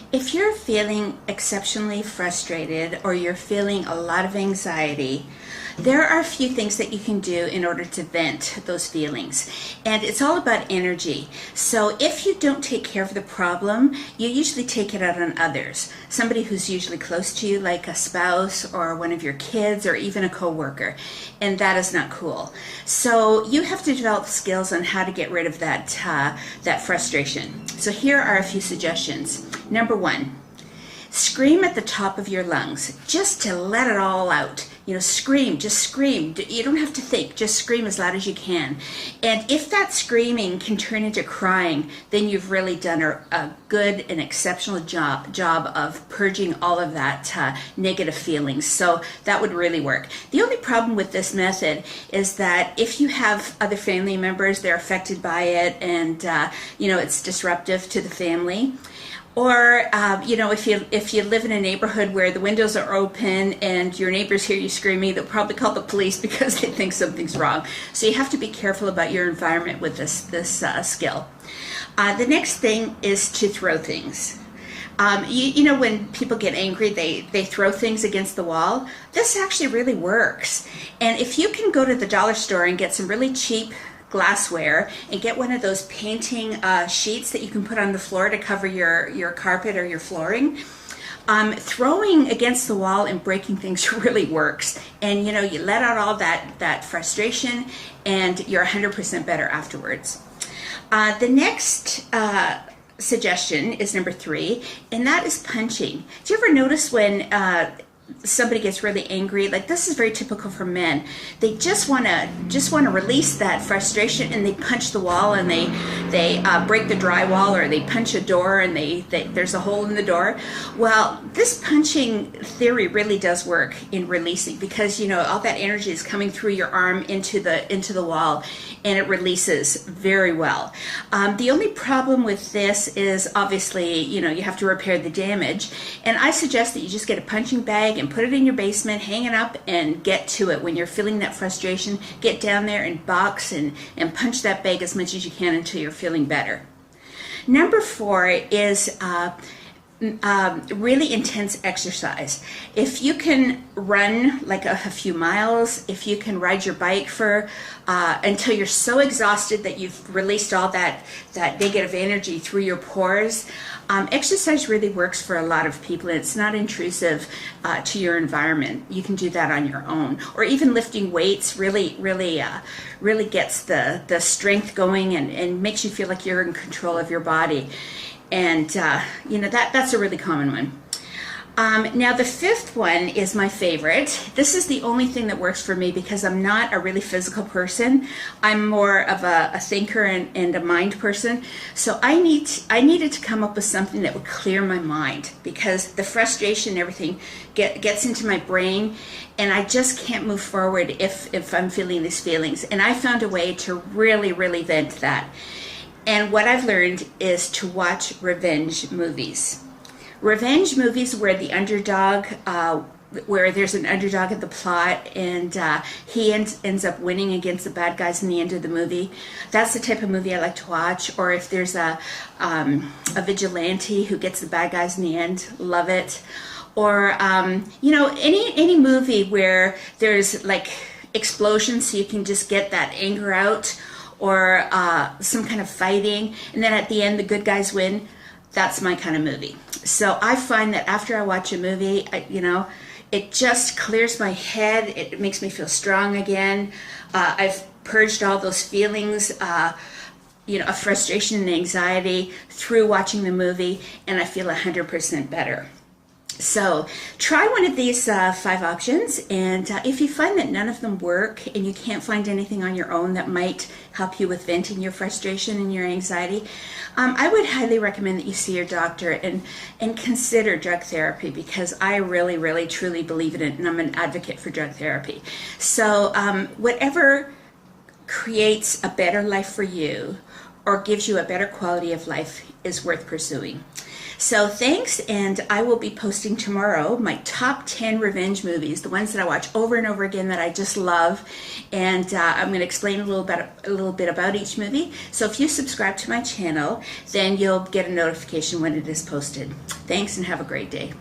If you're feeling exceptionally frustrated or you're feeling a lot of anxiety, there are a few things that you can do in order to vent those feelings. And it's all about energy. So if you don't take care of the problem, you usually take it out on others. Somebody who's usually close to you, like a spouse or one of your kids or even a coworker. And that is not cool. So you have to develop skills on how to get rid of that frustration. So here are a few suggestions. Number one, scream at the top of your lungs just to let it all out. Scream, just scream. You don't have to think, just scream as loud as you can. And if that screaming can turn into crying, then you've really done a good and exceptional job of purging all of that negative feelings. So that would really work. The only problem with this method is that if you have other family members, they're affected by it, and it's disruptive to the family. Or, if you live in a neighborhood where the windows are open and your neighbors hear you screaming, they'll probably call the police because they think something's wrong. So you have to be careful about your environment with this skill. The next thing is to throw things. When people get angry, they throw things against the wall. This actually really works. And if you can go to the dollar store and get some really cheap glassware and get one of those painting sheets that you can put on the floor to cover your carpet or your flooring, throwing against the wall and breaking things really works. And you let out all that frustration and you're 100% better afterwards. The next suggestion is number 3, and that is punching. Do you ever notice when somebody gets really angry? Like, this is very typical for men. They just want to release that frustration, and they punch the wall, and they break the drywall, or they punch a door, and there's a hole in the door. Well, this punching theory really does work in releasing, because all that energy is coming through your arm into the wall, and it releases very well. The only problem with this is obviously you have to repair the damage, and I suggest that you just get a punching bag and put it in your basement, hang it up, and get to it. When you're feeling that frustration, get down there and box and punch that bag as much as you can until you're feeling better. Number 4 is really intense exercise. If you can run like a few miles, if you can ride your bike for until you're so exhausted that you've released all that negative energy through your pores, exercise really works for a lot of people, and it's not intrusive to your environment. You can do that on your own. Or even lifting weights really gets the strength going and makes you feel like you're in control of your body. And that's a really common one. Now the 5th one is my favorite. This is the only thing that works for me because I'm not a really physical person. I'm more of a thinker and a mind person. So I needed to come up with something that would clear my mind, because the frustration and everything gets into my brain, and I just can't move forward if I'm feeling these feelings. And I found a way to really vent that. And what I've learned is to watch revenge movies. Revenge movies where the underdog, where there's an underdog in the plot, and he ends up winning against the bad guys in the end of the movie. That's the type of movie I like to watch. Or if there's a vigilante who gets the bad guys in the end, love it. Or any movie where there's like explosions, so you can just get that anger out, or some kind of fighting, and then at the end the good guys win. That's my kind of movie. So I find that after I watch a movie, it just clears my head. It makes me feel strong again. I've purged all those feelings, of frustration and anxiety through watching the movie, and I feel 100% better. So try one of these 5 options, and if you find that none of them work and you can't find anything on your own that might help you with venting your frustration and your anxiety, I would highly recommend that you see your doctor and consider drug therapy, because I really truly believe in it, and I'm an advocate for drug therapy. So whatever creates a better life for you or gives you a better quality of life is worth pursuing. So thanks, and I will be posting tomorrow my top 10 revenge movies, the ones that I watch over and over again that I just love, and I'm going to explain a little bit about each movie. So if you subscribe to my channel, then you'll get a notification when it is posted. Thanks, and have a great day.